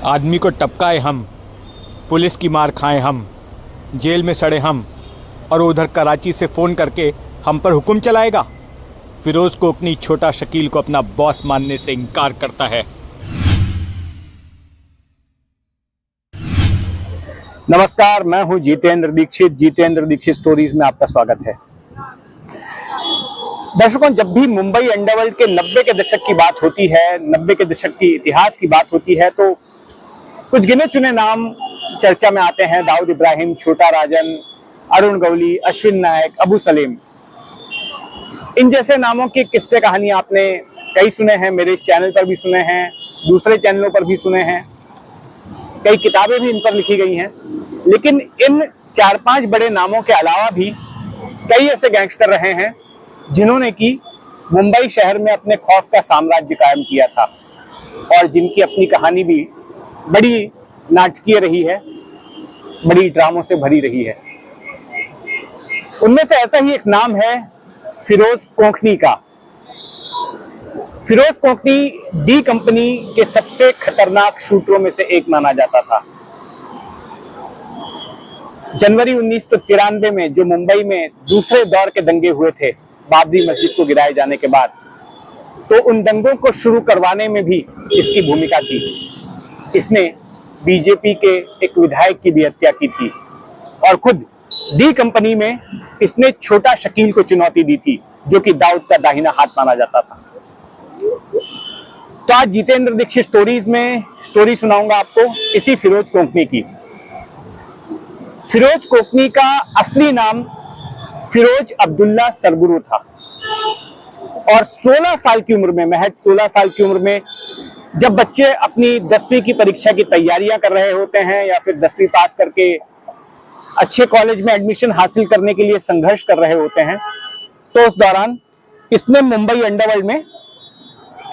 आदमी को टपकाए हम, पुलिस की मार खाएं हम, जेल में सड़े हम, और उधर कराची से फ़ोन करके हम पर हुक्म चलाएगा। फिरोज़ कोकनी छोटा शकील को अपना बॉस मानने से इनकार करता है। नमस्कार, मैं हूं जितेंद्र दीक्षित। जितेंद्र दीक्षित स्टोरीज में आपका स्वागत है। दर्शकों, जब भी मुंबई अंडरवर्ल्ड के 90 के दशक की बात होती है, 90 के दशक की इतिहास की बात होती है, तो कुछ गिने चुने नाम चर्चा में आते हैं। दाऊद इब्राहिम, छोटा राजन, अरुण गवली, अश्विन नायक, अबू सलीम। इन जैसे नामों के किस्से कहानी आपने कई सुने हैं, मेरे इस चैनल पर भी सुने हैं, दूसरे चैनलों पर भी सुने हैं, कई किताबें भी इन पर लिखी गई हैं। लेकिन इन 4-5 बड़े नामों के अलावा भी कई ऐसे गैंगस्टर रहे हैं जिन्होंने कि मुंबई शहर में अपने खौफ का साम्राज्य कायम किया था और जिनकी अपनी कहानी भी बड़ी नाटकीय रही है, बड़ी ड्रामों से भरी रही है। उनमें से ऐसा ही एक नाम है फिरोज कोंकनी का। फिरोज कोंकनी डी कंपनी के सबसे खतरनाक शूटरों में से एक माना जाता था। जनवरी 1993 में जो मुंबई में दूसरे दौर के दंगे हुए थे, बाबरी मस्जिद को गिराए जाने के बाद, तो उन दंगों को शुरू करवाने में भी इसकी भूमिका थी। इसने बीजेपी के एक विधायक की भी हत्या की थी और खुद डी कंपनी में इसने छोटा शकील को चुनौती दी थी, जो कि दाऊद का दाहिना हाथ माना जाता था। तो आज जितेंद्र दीक्षित स्टोरीज में स्टोरी सुनाऊंगा आपको इसी फिरोज कोंकनी की। फिरोज कोंकनी का असली नाम फिरोज अब्दुल्ला सरगुरु था और 16 साल की उम्र में, महज 16 साल की उम्र में, जब बच्चे अपनी 10वीं की परीक्षा की तैयारियां कर रहे होते हैं या फिर 10वीं पास करके अच्छे कॉलेज में एडमिशन हासिल करने के लिए संघर्ष कर रहे होते हैं, तो उस दौरान इसने मुंबई अंडरवर्ल्ड में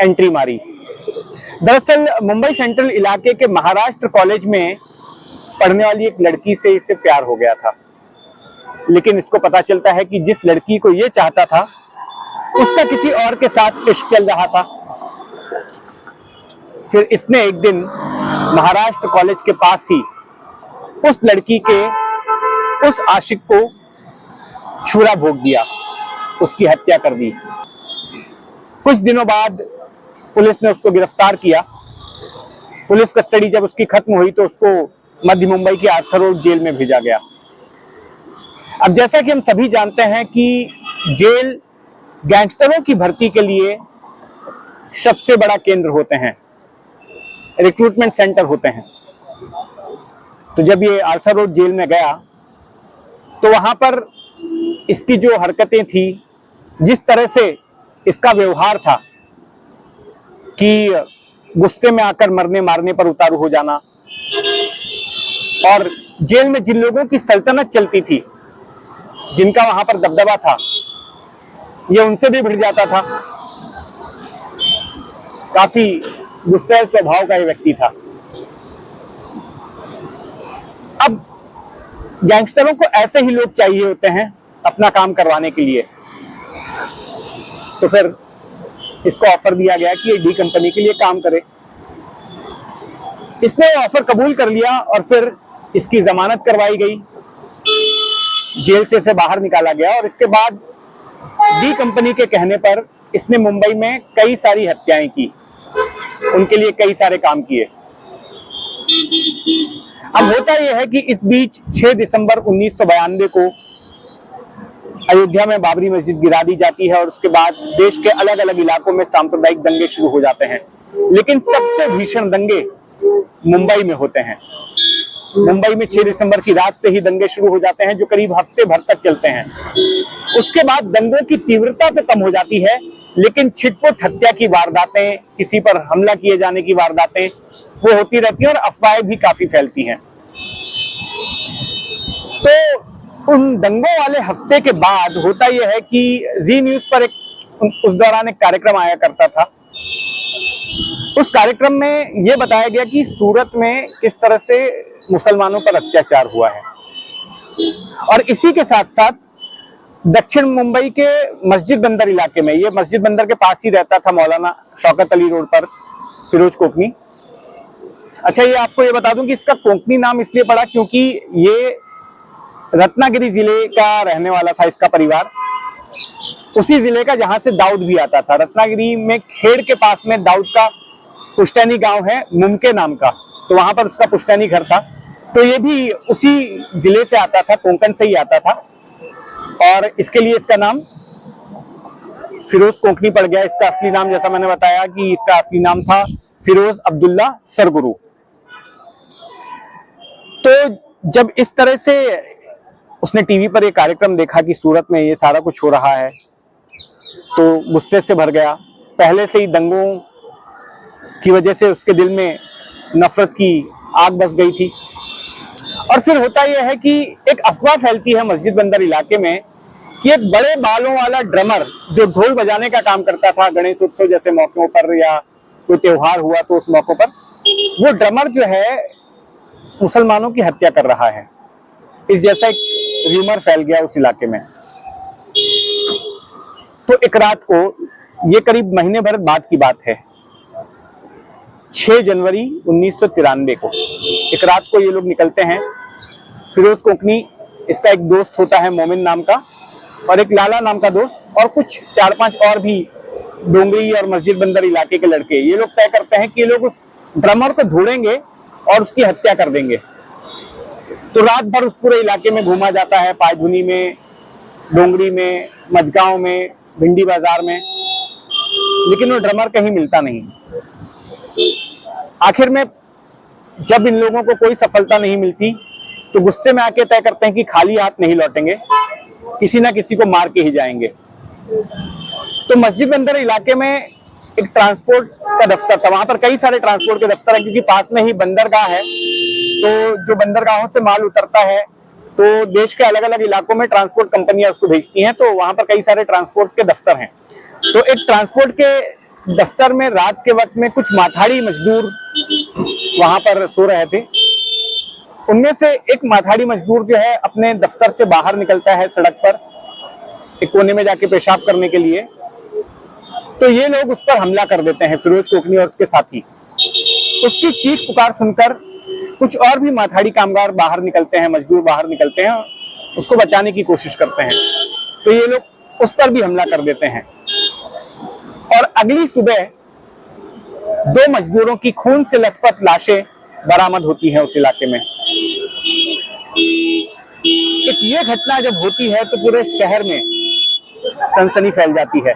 एंट्री मारी। दरअसल मुंबई सेंट्रल इलाके के महाराष्ट्र कॉलेज में पढ़ने वाली एक लड़की से इसे प्यार हो गया था, लेकिन इसको पता चलता है कि जिस लड़की को ये चाहता था उसका किसी और के साथ इश्क चल रहा था। फिर इसने एक दिन महाराष्ट्र कॉलेज के पास ही उस लड़की के उस आशिक को छुरा भोग दिया, उसकी हत्या कर दी। कुछ दिनों बाद पुलिस ने उसको गिरफ्तार किया। पुलिस कस्टडी जब उसकी खत्म हुई तो उसको मध्य मुंबई के आर्थर रोड जेल में भेजा गया। अब जैसा कि हम सभी जानते हैं कि जेल गैंगस्टरों की भर्ती के लिए सबसे बड़ा केंद्र होते हैं, रिक्रूटमेंट सेंटर होते हैं। तो जब ये आर्थर रोड जेल में गया तो वहां पर इसकी जो हरकतें थी, जिस तरह से इसका व्यवहार था कि गुस्से में आकर मरने मारने पर उतारू हो जाना, और जेल में जिन लोगों की सल्तनत चलती थी, जिनका वहां पर दबदबा था, ये उनसे भी भिड़ जाता था। काफी गुस्सैल स्वभाव का ये व्यक्ति था। अब गैंगस्टरों को ऐसे ही लोग चाहिए होते हैं अपना काम करवाने के लिए। तो फिर इसको ऑफर दिया गया कि ये डी कंपनी के लिए काम करे। इसने ऑफर कबूल कर लिया और फिर इसकी जमानत करवाई गई, जेल से इसे बाहर निकाला गया और इसके बाद डी कंपनी के कहने पर इसने मुंबई में कई सारी हत्याएं की, उनके लिए कई सारे काम किए। अब होता यह है कि इस बीच 6 दिसंबर 1992 को अयोध्या में बाबरी मस्जिद गिरा दी जाती है और उसके बाद देश के अलग अलग इलाकों में सांप्रदायिक दंगे शुरू हो जाते हैं। लेकिन सबसे भीषण दंगे मुंबई में होते हैं। मुंबई में 6 दिसंबर की रात से ही दंगे शुरू हो जाते हैं, जो करीब हफ्ते भर तक चलते हैं। उसके बाद दंगों की तीव्रता तो कम हो जाती है, लेकिन छिटपुट हत्या की वारदातें, किसी पर हमला किए जाने की वारदातें वो होती रहती हैं और अफवाहें भी काफी फैलती हैं। तो उन दंगों वाले हफ्ते के बाद होता यह है कि जी न्यूज पर उस दौरान एक कार्यक्रम आया करता था। उस कार्यक्रम में यह बताया गया कि सूरत में किस तरह से मुसलमानों पर अत्याचार हुआ है, और इसी के साथ साथ दक्षिण मुंबई के मस्जिद बंदर इलाके में, ये मस्जिद बंदर के पास ही रहता था मौलाना शौकत अली रोड पर फिरोज कोकनी, अच्छा, ये आपको ये बता दूं कि इसका कोंकणी नाम इसलिए पड़ा क्योंकि ये रत्नागिरी जिले का रहने वाला था, इसका परिवार उसी जिले का जहां से दाऊद भी आता था। रत्नागिरी में खेड़ के पास में दाऊद का पुश्तैनी गांव है मुमके नाम का, तो वहां पर उसका पुश्तैनी घर था। तो ये भी उसी जिले से आता था, कोंकण से ही आता था, और इसके लिए इसका नाम फिरोज कोंकणी पड़ गया। इसका असली नाम, जैसा मैंने बताया कि इसका असली नाम था फिरोज अब्दुल्ला सरगुरु। तो जब इस तरह से उसने टीवी पर एक कार्यक्रम देखा कि सूरत में ये सारा कुछ हो रहा है, तो गुस्से से भर गया। पहले से ही दंगों की वजह से उसके दिल में नफरत की आग बस गई थी। और फिर होता यह है कि एक अफवाह फैलती है मस्जिद बंदर इलाके में कि एक बड़े बालों वाला ड्रमर जो ढोल बजाने का काम करता था गणेश उत्सव जैसे मौकों पर या कोई त्योहार हुआ तो उस मौकों पर, वो ड्रमर जो है मुसलमानों की हत्या कर रहा है। इस जैसा एक र्यूमर फैल गया उस इलाके में। तो एक रात को, ये करीब महीने भर बाद की बात है, 6 जनवरी 1993 को एक रात को ये लोग निकलते हैं। फिरोज कोंकणी, इसका एक दोस्त होता है मोमिन नाम का, और एक लाला नाम का दोस्त, और कुछ 4-5 और भी डोंगरी और मस्जिद बंदर इलाके के लड़के, ये लोग तय करते हैं कि ये लोग उस ड्रमर को ढूंढेंगे और उसकी हत्या कर देंगे। तो रात भर उस पूरे इलाके में घूमा जाता है, पायधुनी में, डोंगरी में, मजगांव में, भिंडी बाजार में, लेकिन वो ड्रमर कहीं मिलता नहीं। आखिर में जब इन लोगों को कोई सफलता नहीं मिलती तो गुस्से में आके तय करते हैं कि खाली हाथ नहीं लौटेंगे, किसी ना किसी को मार के ही जाएंगे। तो मस्जिद बंदर इलाके में एक ट्रांसपोर्ट का दफ्तर था, वहां पर कई सारे ट्रांसपोर्ट के दफ्तर है क्योंकि पास में ही बंदरगाह है। तो जो बंदरगाहों से माल उतरता है तो देश के अलग अलग इलाकों में ट्रांसपोर्ट कंपनियां उसको भेजती हैं, तो वहां पर कई सारे ट्रांसपोर्ट के दफ्तर हैं। तो एक ट्रांसपोर्ट के दफ्तर में रात के वक्त में कुछ माथाड़ी मजदूर वहां पर सो रहे थे। उनमें से एक माथाड़ी मजदूर जो है अपने दफ्तर से बाहर निकलता है सड़क पर एक कोने में जाके पेशाब करने के लिए। तो ये लोग उस पर हमला कर देते हैं, फिरोज कोंकणी और उसके साथी। उसकी चीख पुकार सुनकर कुछ और भी माथाड़ी कामगार बाहर निकलते हैं, मजदूर बाहर निकलते हैं, उसको बचाने की कोशिश करते हैं। तो ये लोग उस पर भी हमला कर देते हैं। और अगली सुबह 2 मजदूरों की खून से लथपथ लाशें बरामद होती हैं उस इलाके में। एक ये घटना जब होती है तो पूरे शहर में सनसनी फैल जाती है।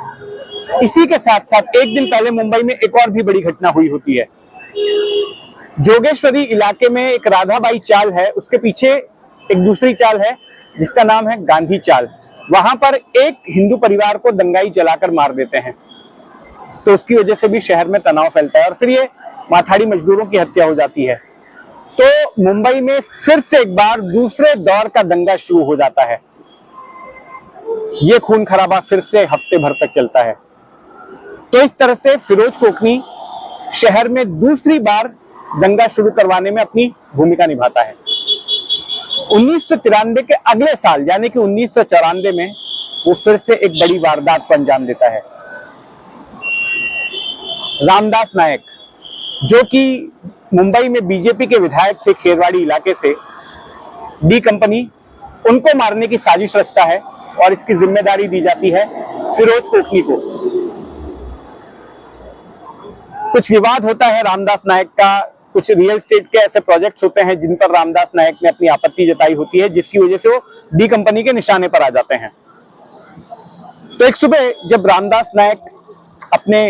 इसी के साथ साथ एक दिन पहले मुंबई में एक और भी बड़ी घटना हुई होती है। जोगेश्वरी इलाके में एक राधाबाई चाल है, उसके पीछे एक दूसरी चाल है जिसका नाम है गांधी चाल। वहां पर एक हिंदू परिवार को दंगाई जलाकर मार देते हैं, तो उसकी वजह से भी शहर में तनाव फैलता है और फिर ये माथाड़ी मजदूरों की हत्या हो जाती है। तो मुंबई में फिर से एक बार दूसरे दौर का दंगा शुरू हो जाता है। ये खून खराबा फिर से हफ्ते भर तक चलता है। तो इस तरह से फिरोज कोंकणी शहर में दूसरी बार दंगा शुरू करवाने में अपनी भूमिका निभाता है। 1993 के अगले साल यानी कि 1994 में वो फिर से एक बड़ी वारदात को अंजाम देता है। रामदास नायक, जो कि मुंबई में बीजेपी के विधायक थे खेरवाड़ी इलाके से, डी कंपनी, उनको मारने की साजिश रचता है और इसकी जिम्मेदारी दी जाती है फिरोज कोंकणी को। कुछ विवाद होता है रामदास नायक का, कुछ रियल एस्टेट के ऐसे प्रोजेक्ट्स होते हैं जिन पर रामदास नायक ने अपनी आपत्ति जताई होती है, जिसकी वजह से वो डी कंपनी के निशाने पर आ जाते हैं। तो एक सुबह जब रामदास नायक अपने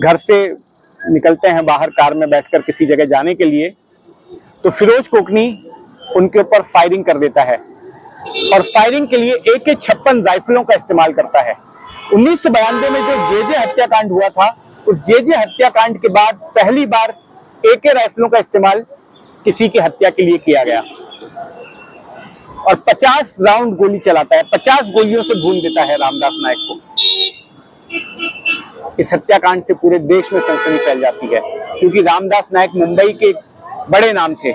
घर से निकलते हैं बाहर कार में बैठकर किसी जगह जाने के लिए, तो फिरोज कोंकणी उनके ऊपर फायरिंग कर देता है और फायरिंग के लिए AK-56 राइफलों का इस्तेमाल करता है। 1992 में जो जे हत्याकांड हुआ था, उस जे हत्याकांड के बाद पहली बार AK राइफलों का इस्तेमाल किसी की हत्या के लिए किया गया और 50 राउंड गोली चलाता है, 50 गोलियों से भून देता है रामदास नायक को। इस हत्याकांड से पूरे देश में सनसनी फैल जाती है क्योंकि रामदास नायक मुंबई के बड़े नाम थे,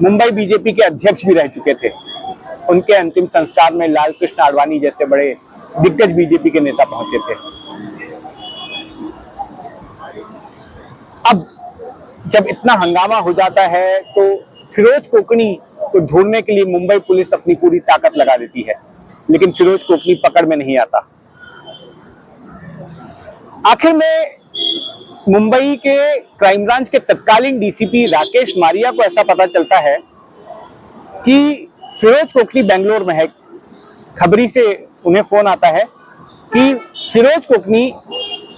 मुंबई बीजेपी के अध्यक्ष भी रह चुके थे। उनके अंतिम संस्कार में लाल कृष्ण आडवाणी जैसे बड़े दिग्गज बीजेपी के नेता पहुंचे थे। अब जब इतना हंगामा हो जाता है तो फिरोज कोकणी को ढूंढने के लिए मुंबई पुलिस अपनी पूरी ताकत लगा देती है, लेकिन फिरोज कोकणी पकड़ में नहीं आता। आखिर में मुंबई के क्राइम ब्रांच के तत्कालीन डीसीपी राकेश मारिया को ऐसा पता चलता है कि फिरोज कोकणी बेंगलोर में है। खबरी से उन्हें फोन आता है कि फिरोज कोकणी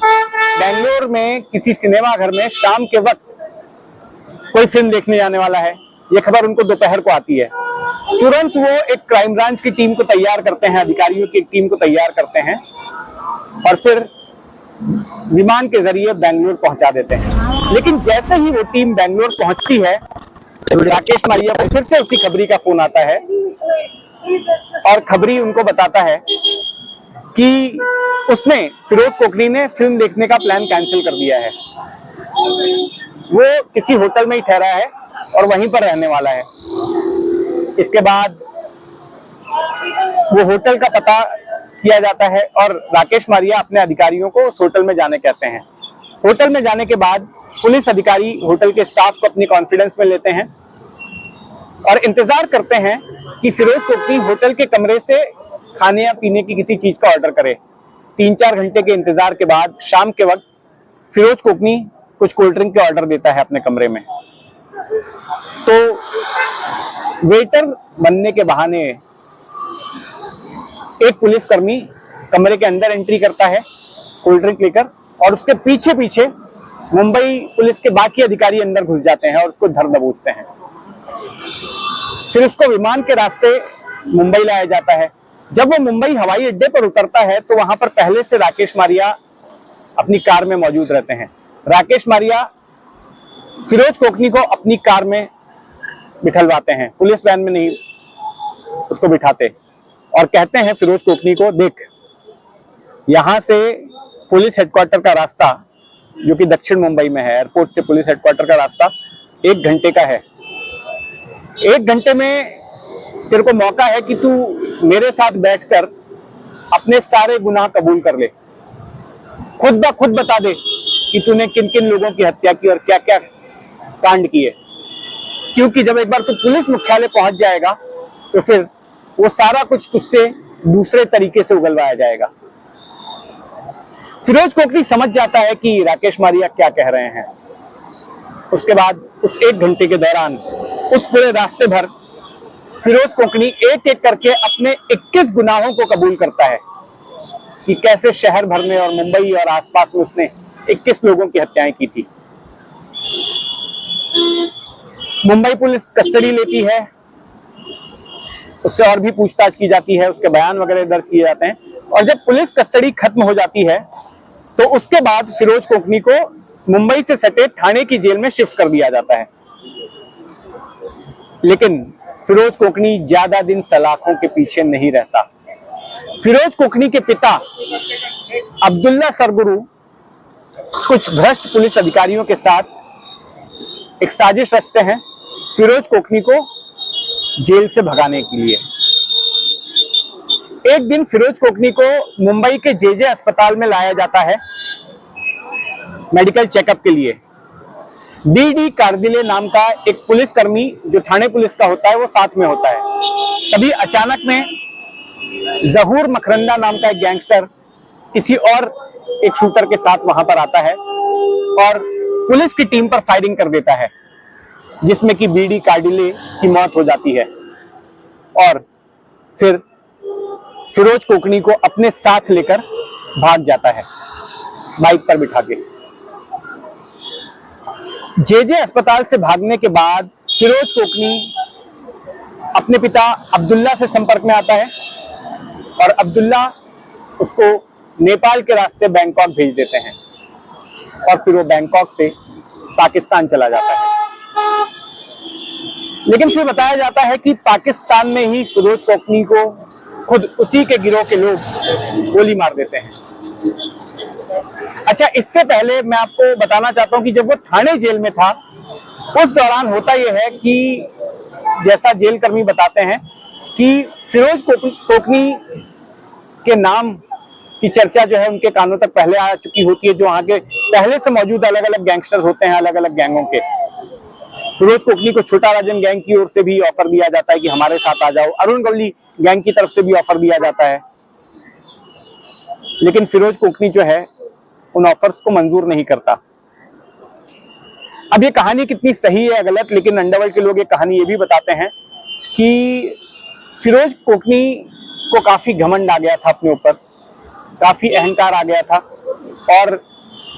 बेंगलोर में किसी सिनेमा घर में शाम के वक्त कोई फिल्म देखने जाने वाला है। यह खबर उनको दोपहर को आती है। तुरंत वो एक क्राइम ब्रांच की टीम को तैयार करते हैं, अधिकारियों की एक टीम को तैयार करते हैं और फिर विमान के जरिए बेंगलोर पहुंचा देते हैं। लेकिन जैसे ही वो टीम बेंगलोर पहुंचती है तो राकेश मारिया को फिर से उसी खबरी का फोन आता है और खबरी उनको बताता है कि उसने फिरोज कोकणी ने फिल्म देखने का प्लान कैंसिल कर दिया है। वो किसी होटल में ही ठहरा है और वहीं पर रहने वाला है। इसके बाद वो होटल का पता किया जाता है और राकेश मारिया अपने अधिकारियों को उस होटल में जाने कहते हैं। होटल में जाने के बाद पुलिस अधिकारी होटल के स्टाफ को अपनी कॉन्फिडेंस में लेते हैं और इंतजार करते हैं कि फिरोज कोकणी होटल के कमरे से खाने या पीने की किसी चीज का ऑर्डर करे। 3-4 घंटे के इंतजार के बाद शाम के वक्त फिरोज कोकणी कुछ कोल्ड ड्रिंक के ऑर्डर देता है अपने कमरे में। तो वेटर बनने के बहाने एक पुलिसकर्मी कमरे के अंदर एंट्री करता है कोल्ड ड्रिंक लेकर और उसके पीछे पीछे मुंबई पुलिस के बाकी अधिकारी अंदर घुस जाते हैं और उसको धर दबोचते हैं। फिर उसको विमान के रास्ते मुंबई लाया जाता है। जब वो मुंबई हवाई अड्डे पर उतरता है तो वहां पर पहले से राकेश मारिया अपनी कार में मौजूद रहते हैं। राकेश मारिया फिरोज कोकणी को अपनी कार में बिठलवाते हैं, पुलिस वैन में नहीं उसको बिठाते और कहते हैं फिरोज कोकणी को, देख यहां से पुलिस हेडक्वार्टर का रास्ता जो कि दक्षिण मुंबई में है, एयरपोर्ट से पुलिस हेडक्वार्टर का रास्ता 1 घंटे का है। 1 घंटे में तेरे को मौका है कि तू मेरे साथ बैठकर अपने सारे गुनाह कबूल कर ले, खुद ब खुद बता दे कि तूने किन किन लोगों की हत्या की और क्या क्या कांड किए। क्योंकि जब एक बार तू पुलिस मुख्यालय पहुंच जाएगा तो फिर वो सारा कुछ तुझसे दूसरे तरीके से उगलवाया जाएगा। फिरोज कोकणी समझ जाता है कि राकेश मारिया क्या कह रहे हैं। उसके बाद उस 1 घंटे के दौरान उस पूरे रास्ते भर फिरोज कोकणी एक एक करके अपने 21 गुनाहों को कबूल करता है कि कैसे शहर भर में और मुंबई और आसपास में उसने 21 लोगों की हत्याएं की थी। मुंबई पुलिस कस्टडी लेती है, उससे और भी पूछताछ की जाती है, उसके बयान वगैरह दर्ज किए जाते हैं और जब पुलिस कस्टडी खत्म हो जाती है तो उसके बाद फिरोज कोकणी को मुंबई से सटे ठाणे की जेल में शिफ्ट कर दिया जाता है। लेकिन फिरोज कोकणी ज्यादा दिन सलाखों के पीछे नहीं रहता। फिरोज कोकणी के पिता अब्दुल्ला सरगुरु कुछ भ्रष्ट पुलिस अधिकारियों के साथ एक साजिश रचते हैं फिरोज कोकणी को जेल से भगाने के लिए। एक दिन फिरोज कोकणी को मुंबई के जेजे अस्पताल में लाया जाता है मेडिकल चेकअप के लिए। बीडी कार्दिले नाम का एक पुलिसकर्मी जो ठाणे पुलिस का होता है वो साथ में होता है। तभी अचानक में जहूर मकरंदा नाम का एक गैंगस्टर किसी और एक शूटर के साथ वहां पर आता है और पुलिस की टीम पर फायरिंग कर देता है, जिसमें कि बीडी कार्दिले की मौत हो जाती है और फिर फिरोज कोकणी को अपने साथ लेकर भाग जाता है बाइक पर बिठा के। जेजे अस्पताल से भागने के बाद फिरोज कोकणी अपने पिता अब्दुल्ला से संपर्क में आता है और अब्दुल्ला उसको नेपाल के रास्ते बैंकॉक भेज देते हैं और फिर वो बैंकॉक से पाकिस्तान चला जाता है। लेकिन फिर बताया जाता है कि पाकिस्तान में ही फिरोज कोकणी को खुद उसी के गिरोह के लोग गोली मार देते हैं। अच्छा, इससे पहले मैं आपको बताना चाहता हूं कि जब वो ठाणे जेल में था उस दौरान होता यह है कि जैसा जेल कर्मी बताते हैं कि फिरोज कोकणी के नाम की चर्चा जो है उनके कानों तक पहले आ चुकी होती है, जो वहां के पहले से मौजूद अलग अलग गैंगस्टर होते हैं, अलग अलग गैंगों के। फिरोज कोकनी को छोटा राजन गैंग की ओर से भी ऑफर दिया जाता है कि हमारे साथ आ जाओ, अरुण गवली गैंग की तरफ से भी ऑफर दिया जाता है, लेकिन फिरोज कोकनी जो है उन ऑफर्स को मंजूर नहीं करता। अब ये कहानी कितनी सही है या गलत, लेकिन अंडरवर्ल्ड के लोग ये कहानी ये भी बताते हैं कि फिरोज कोकनी को काफी घमंड आ गया था अपने ऊपर, काफी अहंकार आ गया था, और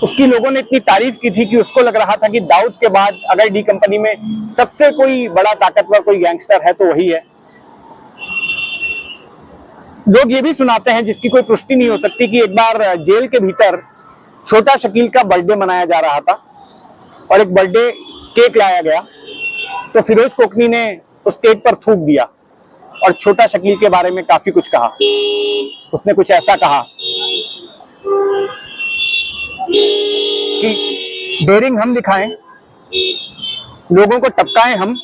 उसकी लोगों ने इतनी तारीफ की थी कि उसको लग रहा था कि दाऊद के बाद अगर डी कंपनी में सबसे कोई बड़ा ताकतवर कोई गैंगस्टर है तो वही है। लोग ये भी सुनाते हैं, जिसकी कोई पुष्टि नहीं हो सकती, कि एक बार जेल के भीतर छोटा शकील का बर्थडे मनाया जा रहा था और एक बर्थडे केक लाया गया, तो फिरोज कोकनी ने उस केक पर थूक दिया और छोटा शकील के बारे में काफी कुछ कहा। उसने कुछ ऐसा कहा कि डेयरिंग हम दिखाएं, लोगों को टपकाएं हम,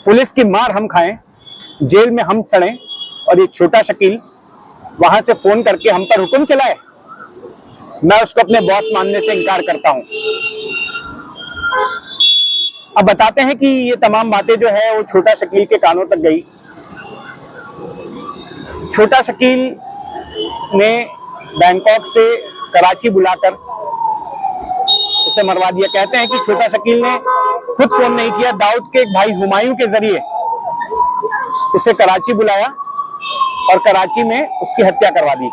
पुलिस की मार हम खाएं, जेल में हम सड़ें, और ये छोटा शकील वहां से फोन करके हम पर हुक्म चलाए। मैं उसको अपने बॉस मानने से इनकार करता हूं। अब बताते हैं कि ये तमाम बातें जो है वो छोटा शकील के कानों तक गई। छोटा शकील ने बैंकॉक से कराची बुलाकर उसे मरवा दिया। कहते हैं कि छोटा शकील ने खुद फोन नहीं किया, दाऊद के एक भाई हुमायूं के जरिए उसे कराची बुलाया और कराची में उसकी हत्या करवा दी।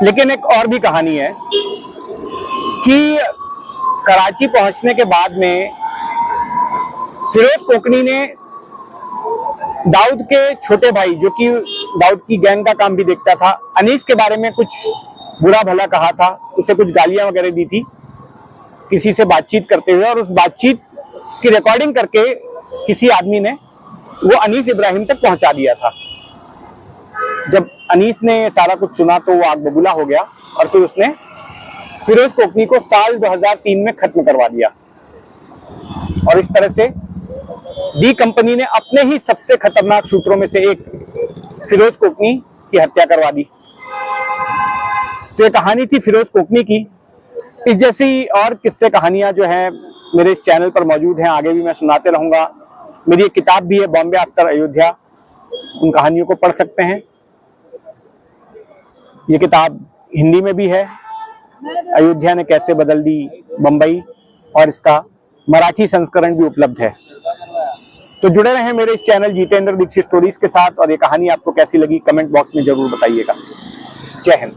लेकिन एक और भी कहानी है कि कराची पहुंचने के बाद में फिरोज कोकनी ने दाऊद के छोटे भाई, जो कि दाऊद की गैंग का काम भी देखता था, अनीस के बारे में कुछ बुरा भला कहा था, उसे कुछ गालियां वगैरह दी थी किसी से बातचीत करते हुए, और उस बातचीत की रिकॉर्डिंग करके किसी आदमी ने वो अनीस इब्राहिम तक पहुंचा दिया था। जब अनीस ने सारा कुछ सुना तो वो आग बबूला हो गया और फिर उसने फिरोज कोकनी को साल 2003 में खत्म करवा दिया, और इस तरह से डी कंपनी ने अपने ही सबसे खतरनाक शूटरों में से एक फिरोज कोकनी की हत्या करवा दी। तो ये कहानी थी फिरोज कोकनी की। इस जैसी और किस्से कहानियां जो हैं मेरे इस चैनल पर मौजूद हैं, आगे भी मैं सुनाते रहूंगा। मेरी एक किताब भी है, बॉम्बे आफ्टर अयोध्या, उन कहानियों को पढ़ सकते हैं। ये किताब हिंदी में भी है, अयोध्या ने कैसे बदल दी बंबई, और इसका मराठी संस्करण भी उपलब्ध है। तो जुड़े रहें मेरे इस चैनल जितेंद्र दीक्षित स्टोरीज के साथ, और ये कहानी आपको कैसी लगी कमेंट बॉक्स में जरूर बताइएगा। जय हिंद।